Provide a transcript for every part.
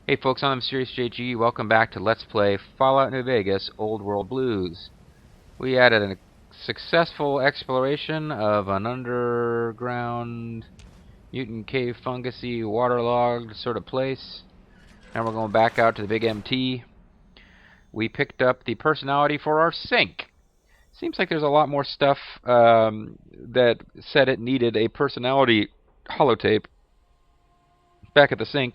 Hey folks, I'm Mysterious JG. Welcome back to Let's Play Fallout New Vegas Old World Blues. We had a successful exploration of an underground mutant cave fungusy waterlogged sort of place. Now we're going back out to the big MT. We picked up the personality for our sink. Seems like there's a lot more stuff that said it needed a personality holotape back at the sink.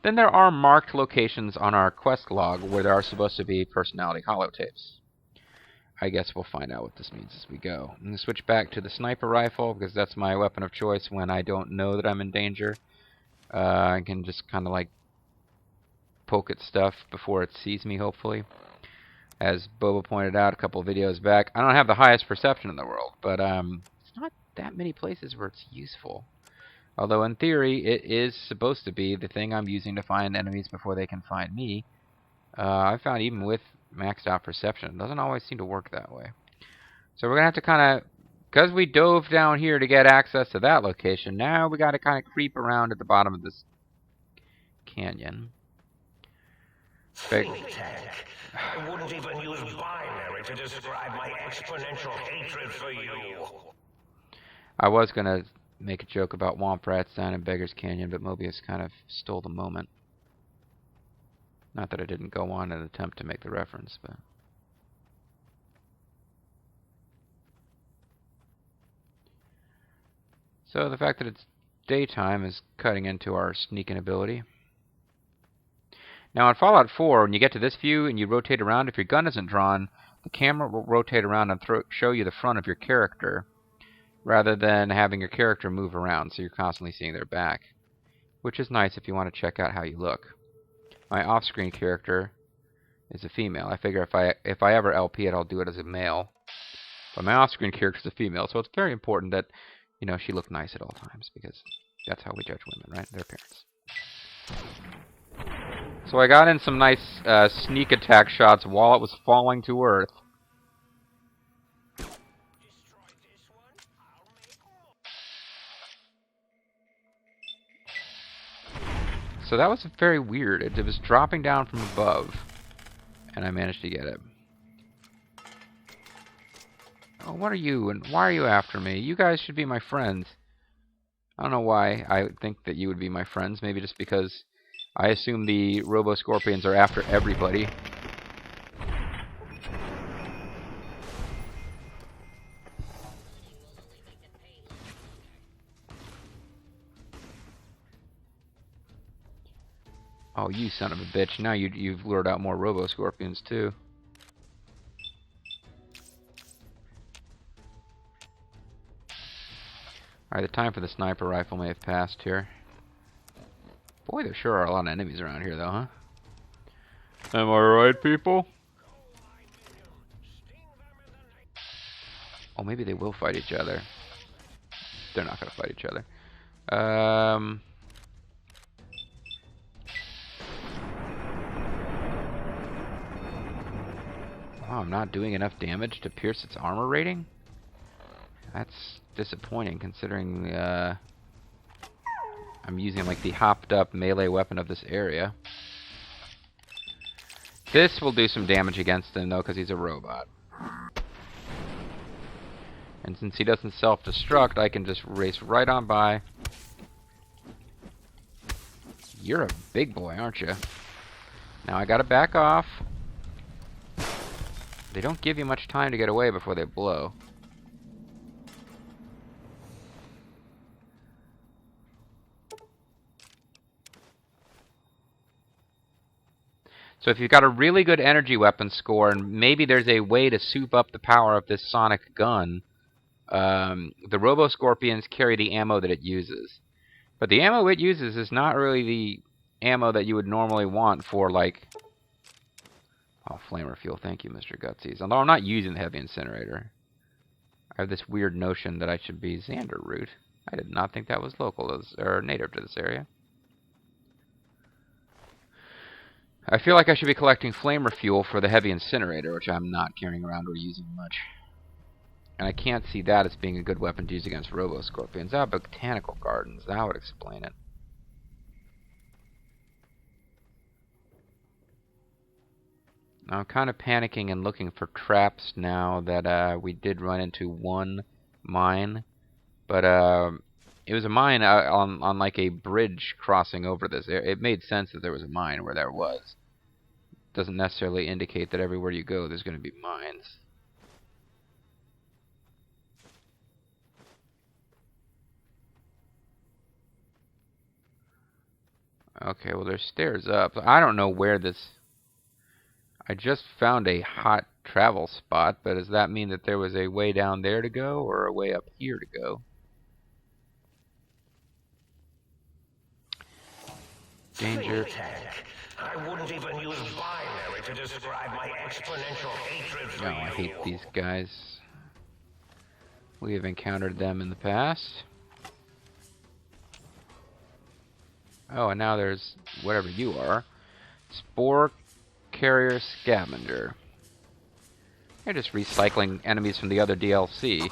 Then there are marked locations on our quest log where there are supposed to be personality holotapes. I guess we'll find out what this means as we go. I'm going to switch back to the sniper rifle because that's my weapon of choice when I don't know that I'm in danger. I can just kind of like poke at stuff before it sees me, hopefully. As Boba pointed out a couple of videos back, I don't have the highest perception in the world, but it's not that many places where it's useful. Although in theory, it is supposed to be the thing I'm using to find enemies before they can find me. I found even with maxed out perception, it doesn't always seem to work that way. So we're going to have to kind of, because we dove down here to get access to that location, now we got to kind of creep around at the bottom of this canyon. Think tank. I wouldn't even use binary to describe my exponential hatred for you. I was going to make a joke about Womp Rats down in Beggar's Canyon, but Mobius kind of stole the moment. Not that I didn't go on and attempt to make the reference, but... So the fact that it's daytime is cutting into our sneaking ability. Now in Fallout 4, when you get to this view and you rotate around, if your gun isn't drawn, the camera will rotate around and show you the front of your character, rather than having your character move around, so you're constantly seeing their back. Which is nice if you want to check out how you look. My off-screen character is a female. I figure if I ever LP it, I'll do it as a male. But my off-screen character is a female, so it's very important that, you know, she look nice at all times, because that's how we judge women, right? Their appearance. So I got in some nice sneak attack shots while it was falling to earth. So that was very weird. It was dropping down from above, and I managed to get it. Oh, what are you, and why are you after me? You guys should be my friends. I don't know why I think that you would be my friends. Maybe just because I assume the Robo-Scorpions are after everybody. Oh, you son of a bitch. Now you've lured out more Robo-Scorpions, too. Alright, the time for the sniper rifle may have passed here. Boy, there sure are a lot of enemies around here, though, huh? Am I right, people? Oh, maybe they will fight each other. They're not going to fight each other. Wow, I'm not doing enough damage to pierce its armor rating? That's disappointing, considering I'm using like the hopped up melee weapon of this area. This will do some damage against him, though, because he's a robot. And since he doesn't self-destruct, I can just race right on by. You're a big boy, aren't you? Now I gotta back off. They don't give you much time to get away before they blow. So if you've got a really good energy weapon score, and maybe there's a way to soup up the power of this sonic gun, the Robo-Scorpions carry the ammo that it uses. But the ammo it uses is not really the ammo that you would normally want for, like... Oh, flamer fuel. Thank you, Mr. Gutsies. Although I'm not using the heavy incinerator. I have this weird notion that I should be Xander Root. I did not think that was local, or native to this area. I feel like I should be collecting flamer fuel for the heavy incinerator, which I'm not carrying around or using much. And I can't see that as being a good weapon to use against Robo-Scorpions. Ah, botanical gardens. That would explain it. I'm kind of panicking and looking for traps now that we did run into one mine. But it was a mine on like a bridge crossing over this. It made sense that there was a mine where there was. Doesn't necessarily indicate that everywhere you go there's going to be mines. Okay, well there's stairs up. I don't know where this... I just found a hot travel spot, but does that mean that there was a way down there to go or a way up here to go? Danger. I wouldn't even use binary to describe my exponential hatred for No, I hate these guys. We have encountered them in the past. Oh, and now there's whatever you are. Spore Carrier Scavenger. You're just recycling enemies from the other DLC.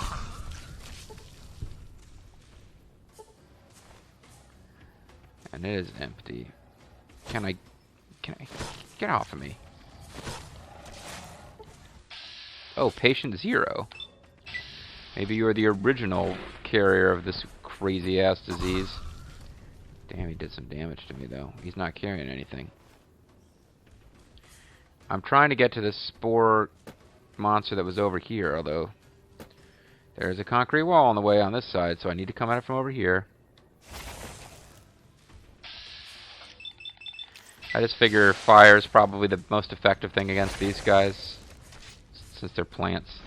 And it is empty. Can I get off of me? Oh, patient 0. Maybe you're the original carrier of this crazy ass disease. Damn, he did some damage to me though. He's not carrying anything. I'm trying to get to this spore monster that was over here, although there's a concrete wall on the way on this side, so I need to come at it from over here. I just figure fire is probably the most effective thing against these guys, since they're plants.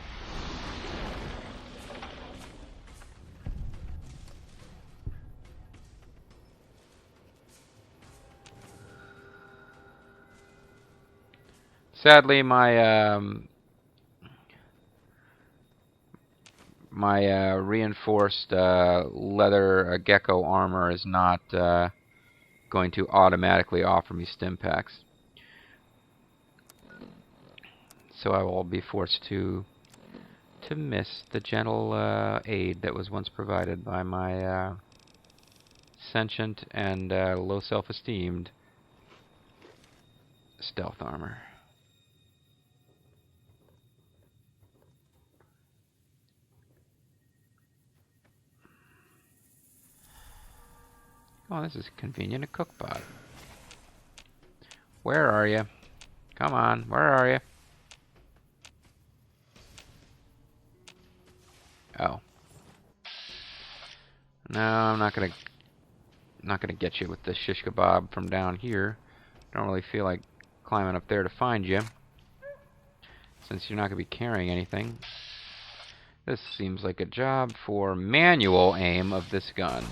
Sadly, my reinforced leather gecko armor is not going to automatically offer me stim packs. So I will be forced to miss the gentle aid that was once provided by my sentient and low self-esteemed stealth armor. Oh, this is convenient, a cookbot. Where are you? Come on, where are you? Oh. No, I'm not gonna get you with the shish kebab from down here. Don't really feel like climbing up there to find you, since you're not gonna be carrying anything. This seems like a job for manual aim of this gun.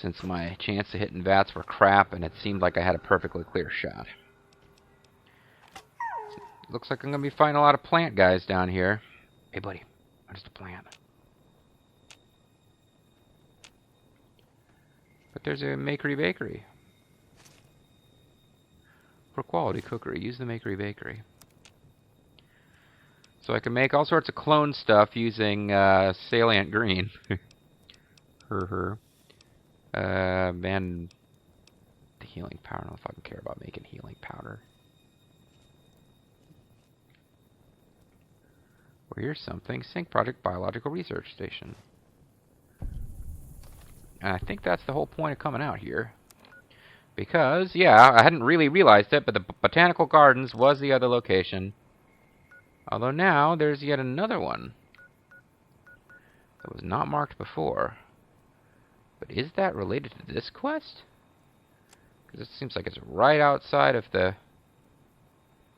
Since my chance of hitting VATS were crap, and it seemed like I had a perfectly clear shot. Looks like I'm going to be fighting a lot of plant guys down here. Hey, buddy. What is the plant? But there's a Makery Bakery. For quality cookery, use the Makery Bakery. So I can make all sorts of clone stuff using Salient Green. And the healing powder. I don't know if I can care about making healing powder. Or here's something. Sync Project Biological Research Station. And I think that's the whole point of coming out here. Because, yeah, I hadn't really realized it, but the Botanical Gardens was the other location. Although now there's yet another one that was not marked before. But is that related to this quest? Because it seems like it's right outside of the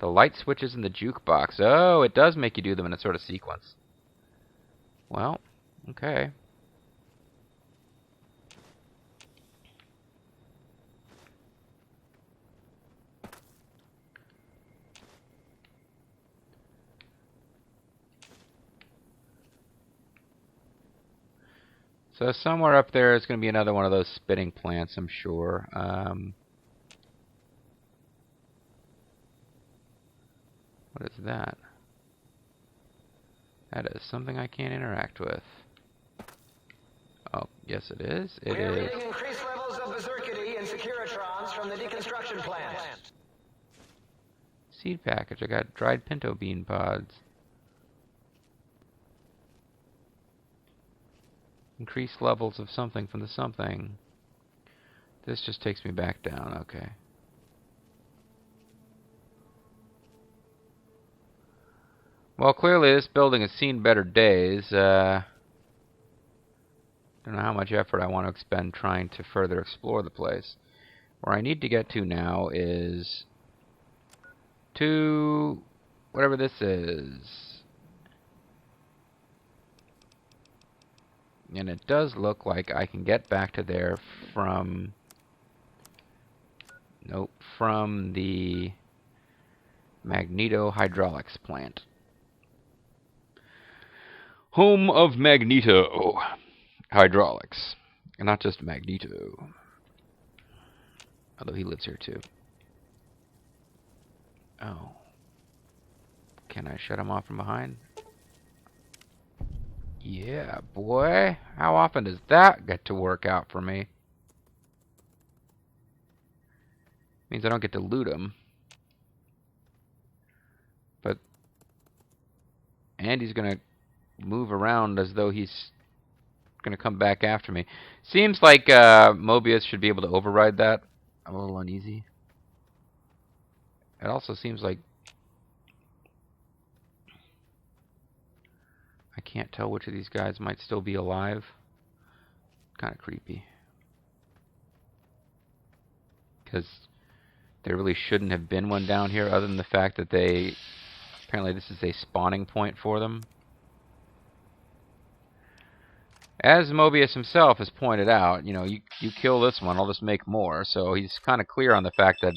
light switches in the jukebox. Oh, it does make you do them in a sort of sequence. Well, okay. So somewhere up there is going to be another one of those spitting plants, I'm sure. What is that? That is something I can't interact with. Oh, yes it is. It is. Increased levels of berserk seed package. I got dried pinto bean pods. Increase levels of something from the something. This just takes me back down. Okay. Well, clearly this building has seen better days. Don't know how much effort I want to expend trying to further explore the place. Where I need to get to now is to whatever this is. And it does look like I can get back to there from... Nope, from the Magneto Hydraulics plant. Home of Magneto Hydraulics. And not just Magneto. Although he lives here too. Oh. Can I shut him off from behind? Yeah, boy. How often does that get to work out for me? Means I don't get to loot him. But Andy's gonna move around as though he's gonna come back after me. Seems like Mobius should be able to override that. I'm a little uneasy. It also seems like I can't tell which of these guys might still be alive. Kind of creepy. Because there really shouldn't have been one down here other than the fact that they... Apparently this is a spawning point for them. As Mobius himself has pointed out, you know, you kill this one, I'll just make more. So he's kind of clear on the fact that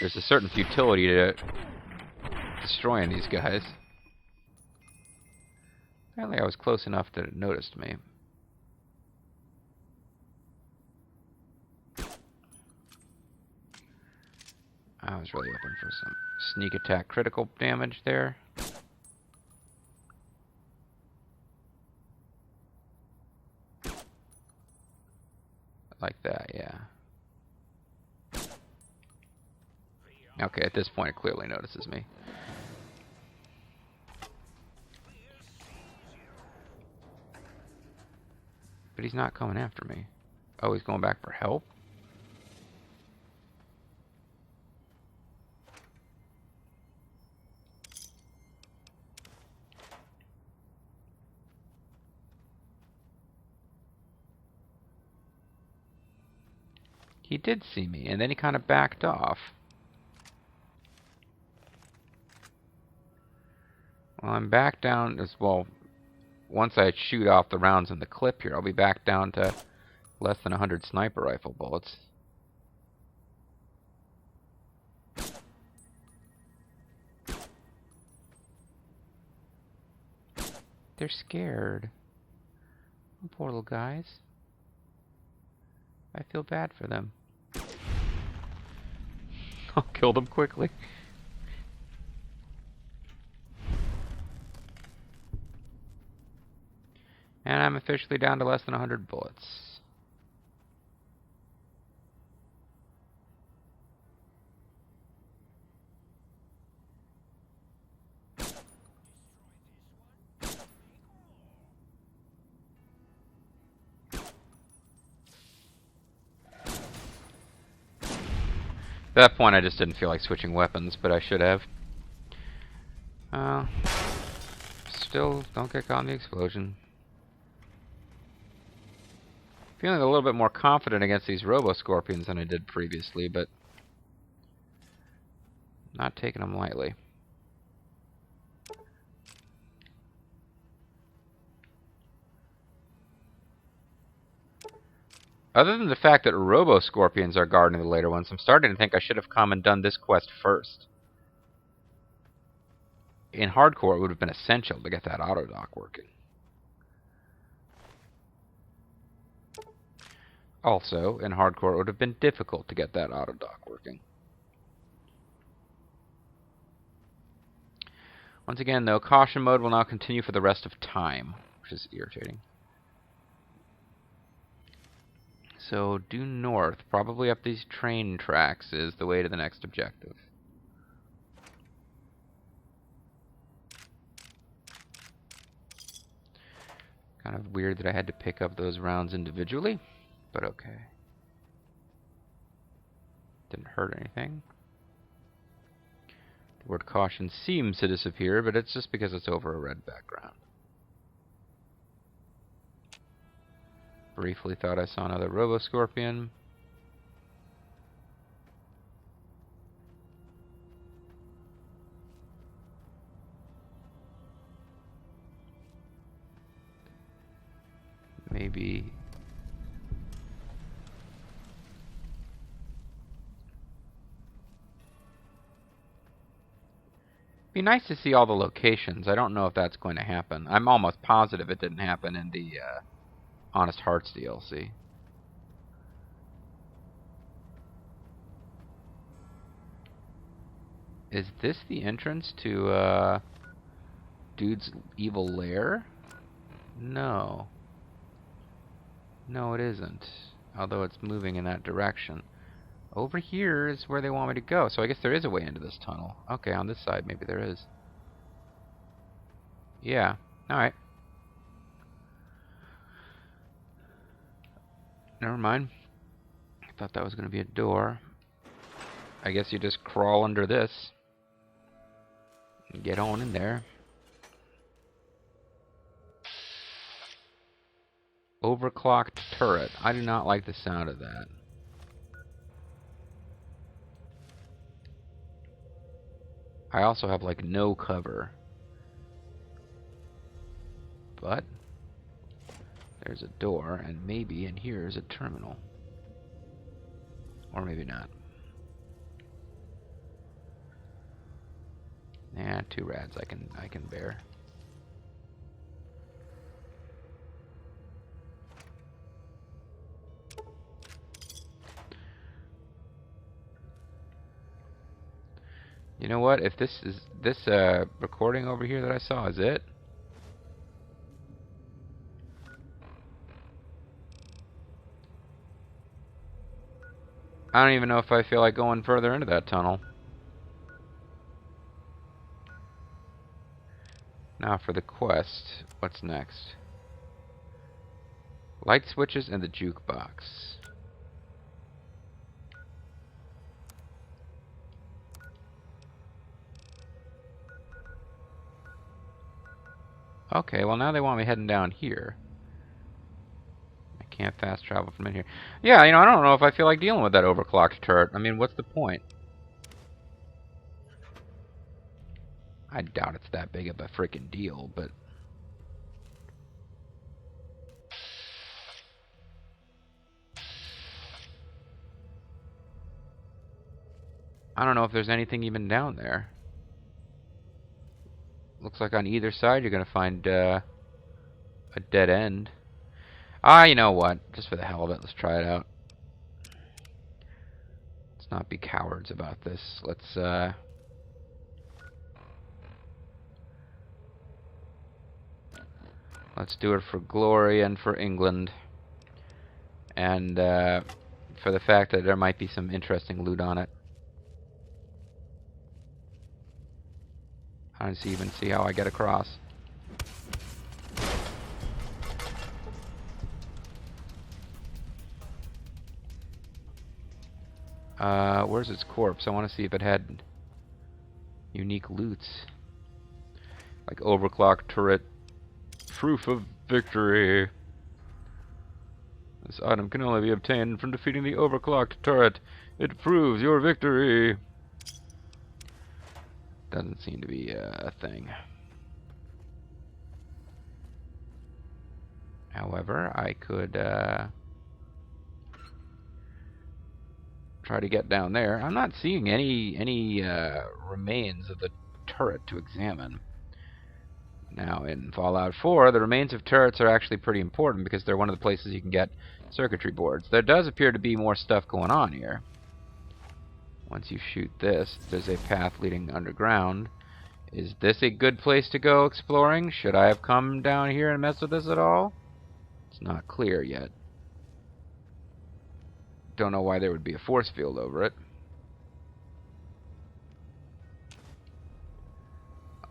there's a certain futility to destroying these guys. Apparently I was close enough that it noticed me. I was really hoping for some sneak attack critical damage there. Like that, yeah. Okay, at this point it clearly notices me. But he's not coming after me. Oh, he's going back for help? He did see me, and then he kind of backed off. Well, I'm back down as well. Once I shoot off the rounds in the clip here, I'll be back down to less than 100 sniper rifle bullets. They're scared. Oh, poor little guys. I feel bad for them. I'll kill them quickly. And I'm officially down to less than 100 bullets. At that point I just didn't feel like switching weapons, but I should have. Still, don't get caught in the explosion. Feeling a little bit more confident against these Robo-Scorpions than I did previously, but not taking them lightly. Other than the fact that Robo-Scorpions are guarding the later ones, I'm starting to think I should have come and done this quest first. In hardcore, it would have been essential to get that auto-dock working. Also, in hardcore, it would have been difficult to get that auto-dock working. Once again, though, caution mode will now continue for the rest of time, which is irritating. So, due north, probably up these train tracks, is the way to the next objective. Kind of weird that I had to pick up those rounds individually, but okay. Didn't hurt anything. The word caution seems to disappear, but it's just because it's over a red background. Briefly thought I saw another Roboscorpion. Maybe. Be nice to see all the locations. I don't know if that's going to happen. I'm almost positive it didn't happen in the Honest Hearts DLC. Is this the entrance to Dude's evil lair? No. No, it isn't. Although it's moving in that direction. Over here is where they want me to go. So I guess there is a way into this tunnel. Okay, on this side maybe there is. Yeah. Alright. Never mind. I thought that was going to be a door. I guess you just crawl under this. And get on in there. Overclocked turret. I do not like the sound of that. I also have like no cover. But there's a door, and maybe in here is a terminal. Or maybe not. Nah, 2 rads I can bear. You know what? If this recording over here that I saw is it, I don't even know if I feel like going further into that tunnel. Now for the quest, what's next? Light switches and the jukebox. Okay, well now they want me heading down here. I can't fast travel from in here. Yeah, you know, I don't know if I feel like dealing with that overclocked turret. I mean, what's the point? I doubt it's that big of a freaking deal, but... I don't know if there's anything even down there. Looks like on either side you're going to find a dead end. Ah, you know what? Just for the hell of it, let's try it out. Let's not be cowards about this. Let's do it for glory and for England. And for the fact that there might be some interesting loot on it. I don't even see how I get across. Where's its corpse? I want to see if it had unique loots. Like overclocked turret. Proof of victory. This item can only be obtained from defeating the overclocked turret. It proves your victory. Doesn't seem to be a thing. However, I could try to get down there. I'm not seeing any remains of the turret to examine. Now, in Fallout 4, the remains of turrets are actually pretty important because they're one of the places you can get circuitry boards. There does appear to be more stuff going on here. Once you shoot this, there's a path leading underground. Is this a good place to go exploring? Should I have come down here and messed with this at all? It's not clear yet. Don't know why there would be a force field over it.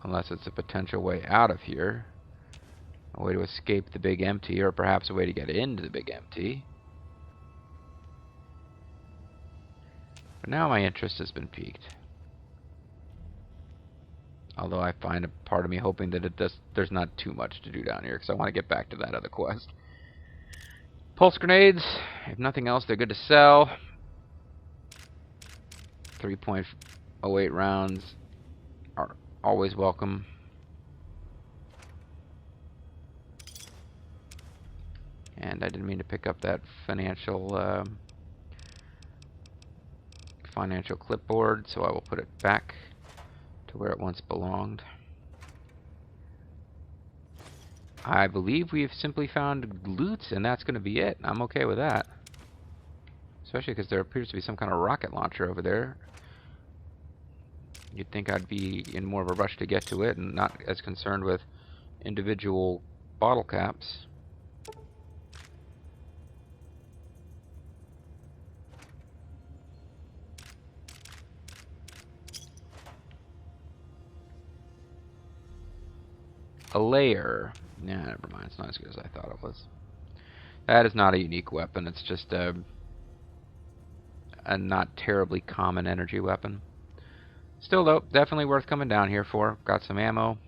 Unless it's a potential way out of here. A way to escape the big empty, or perhaps a way to get into the big empty. But now my interest has been piqued. Although I find a part of me hoping that there's not too much to do down here, because I want to get back to that other quest. Pulse grenades, if nothing else, they're good to sell. 3.08 rounds are always welcome. And I didn't mean to pick up that financial clipboard, so I will put it back to where it once belonged. I believe we've simply found loot, and that's going to be it. I'm okay with that. Especially because there appears to be some kind of rocket launcher over there. You'd think I'd be in more of a rush to get to it and not as concerned with individual bottle caps. A layer. Nah, never mind. It's not as good as I thought it was. That is not a unique weapon. It's just a not terribly common energy weapon. Still, though, definitely worth coming down here for. Got some ammo.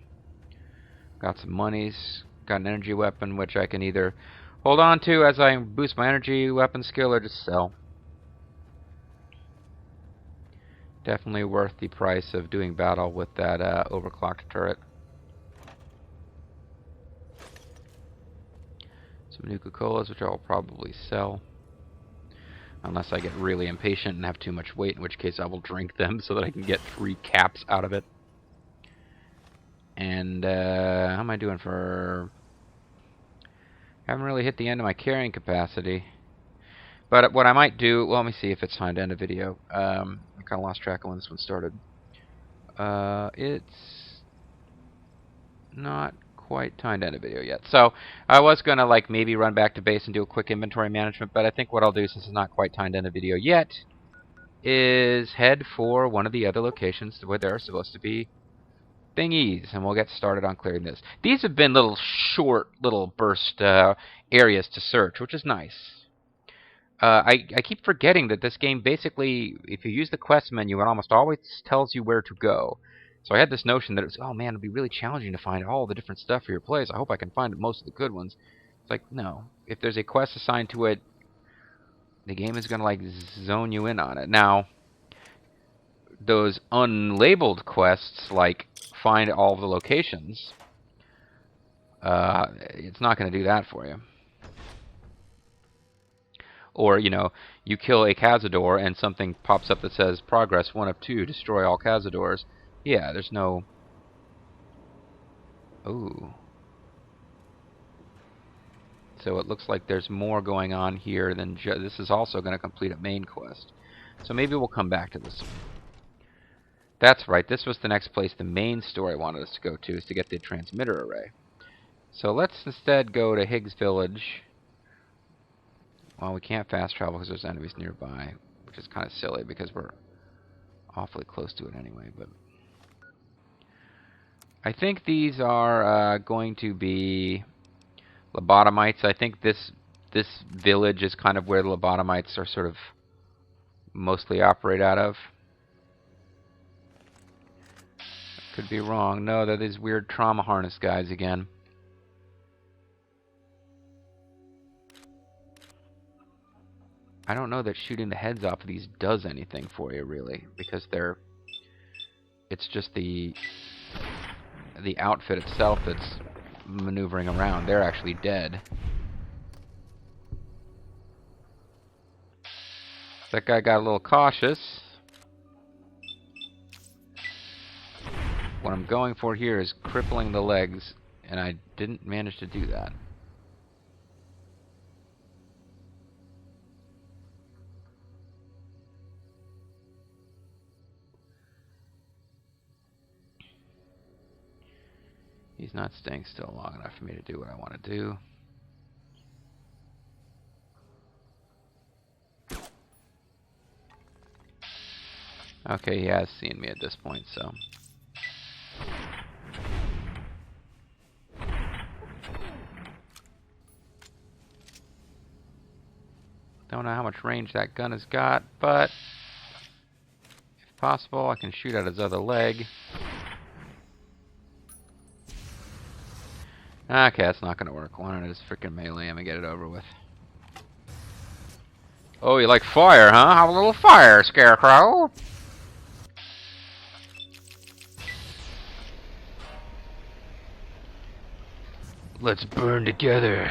Got some monies. Got an energy weapon, which I can either hold on to as I boost my energy weapon skill or just sell. Definitely worth the price of doing battle with that overclocked turret. Some Nuka-Colas, which I will probably sell. Unless I get really impatient and have too much weight, in which case I will drink them so that I can get 3 caps out of it. And, how am I doing for... haven't really hit the end of my carrying capacity. But what I might do... well, let me see if it's time to end a video. I kind of lost track of when this one started. It's... not quite time to end a video yet. So I was going to like maybe run back to base and do a quick inventory management, but I think what I'll do, since it's not quite time to end a video yet, is head for one of the other locations where there are supposed to be thingies, and we'll get started on clearing this. These have been little short, little burst areas to search, which is nice. I keep forgetting that this game basically, if you use the quest menu, it almost always tells you where to go. So I had this notion that it was, oh man, it'd be really challenging to find all the different stuff for your place. I hope I can find most of the good ones. It's like, no. If there's a quest assigned to it, the game is going to like zone you in on it. Now, those unlabeled quests, like find all the locations, it's not going to do that for you. Or, you know, you kill a Cazador and something pops up that says, progress 1 of 2, destroy all Cazadors. Yeah, there's no... ooh. So it looks like there's more going on here than this is also going to complete a main quest. So maybe we'll come back to this one. That's right, this was the next place the main story wanted us to go to, is to get the transmitter array. So let's instead go to Higgs Village. Well, we can't fast travel because there's enemies nearby, which is kind of silly because we're awfully close to it anyway, but... I think these are going to be lobotomites. I think this village is kind of where the lobotomites are sort of mostly operate out of. Could be wrong. No, they're these weird trauma harness guys again. I don't know that shooting the heads off of these does anything for you, really, because it's just the outfit itself that's maneuvering around. They're actually dead. That guy got a little cautious. What I'm going for here is crippling the legs, and I didn't manage to do that. He's not staying still long enough for me to do what I want to do. Okay, he has seen me at this point, so... Don't know how much range that gun has got, but if possible, I can shoot at his other leg. Okay, that's not going to work. Why don't I just freaking melee him and get it over with? Oh, you like fire, huh? Have a little fire, Scarecrow! Let's burn together.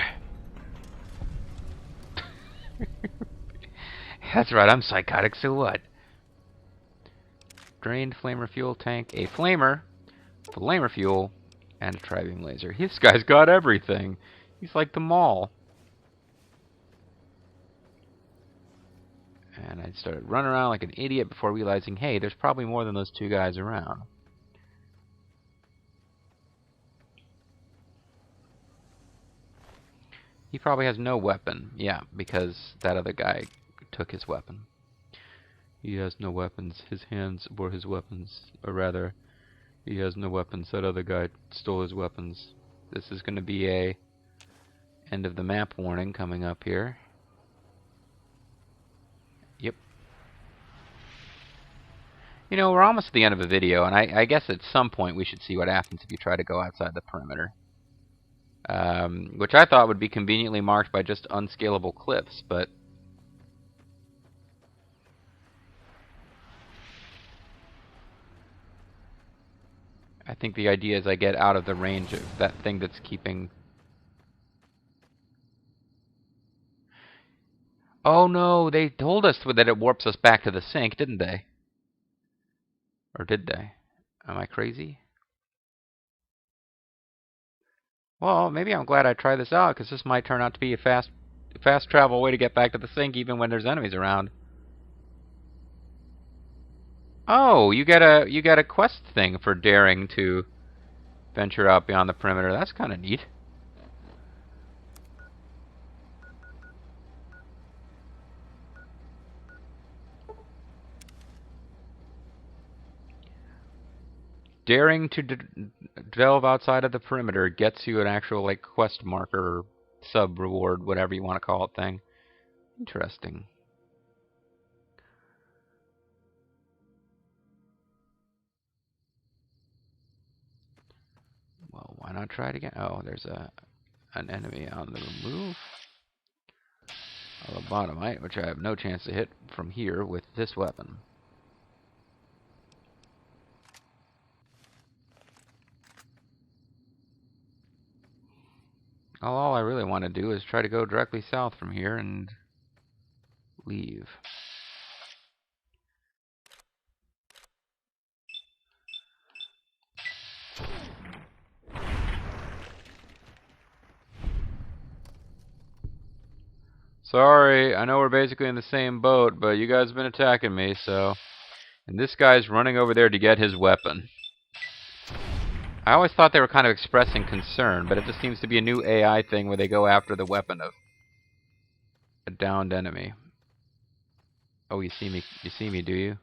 That's right, I'm psychotic, so what? Drained flamer fuel tank, a flamer fuel, and a tri-beam laser. This guy's got everything. He's like the mall. And I started running around like an idiot before realizing, hey, there's probably more than those two guys around. He probably has no weapon. Yeah, because that other guy took his weapon. He has no weapons. His hands were his weapons. Or rather, he has no weapons. That other guy stole his weapons. This is going to be a end of the map warning coming up here. Yep. You know, we're almost at the end of a video, and I guess at some point we should see what happens if you try to go outside the perimeter. Which I thought would be conveniently marked by just unscalable cliffs, but I think the idea is I get out of the range of that thing that's keeping... Oh no, they told us that it warps us back to the sink, didn't they? Or did they? Am I crazy? Well, maybe I'm glad I tried this out, because this might turn out to be a fast travel way to get back to the sink even when there's enemies around. Oh, you get a quest thing for daring to venture out beyond the perimeter. That's kind of neat. Daring to delve outside of the perimeter gets you an actual like quest marker, or sub reward, whatever you want to call it thing. Interesting. Well, why not try it again? Oh, there's an enemy on the move. A lobotomite, which I have no chance to hit from here with this weapon. All I really want to do is try to go directly south from here and leave. Sorry, I know we're basically in the same boat, but you guys have been attacking me, so... And this guy's running over there to get his weapon. I always thought they were kind of expressing concern, but it just seems to be a new AI thing where they go after the weapon of a downed enemy. Oh, you see me, do you?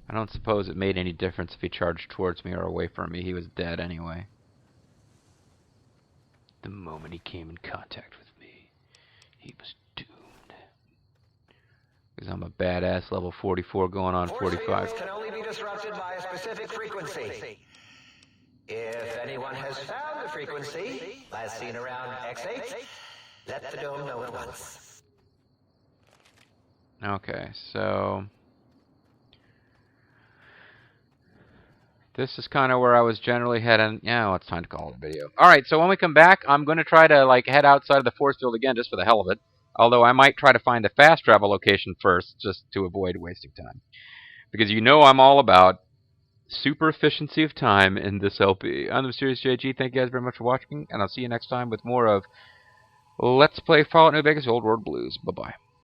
I don't suppose it made any difference if he charged towards me or away from me. He was dead anyway. The moment he came in contact with me, he was doomed. Because I'm a badass level 44 going on 45. Force can only be disrupted by a specific frequency. If anyone has found the frequency, last seen around X8, let the dome know at once. Okay, so... This is kind of where I was generally heading. Yeah, well, it's time to call it a video. Alright, so when we come back, I'm going to try to like head outside of the force field again just for the hell of it. Although I might try to find a fast travel location first, just to avoid wasting time. Because you know I'm all about super efficiency of time in this LP. I'm the Mysterious JG. Thank you guys very much for watching, and I'll see you next time with more of Let's Play Fallout New Vegas Old World Blues. Bye-bye.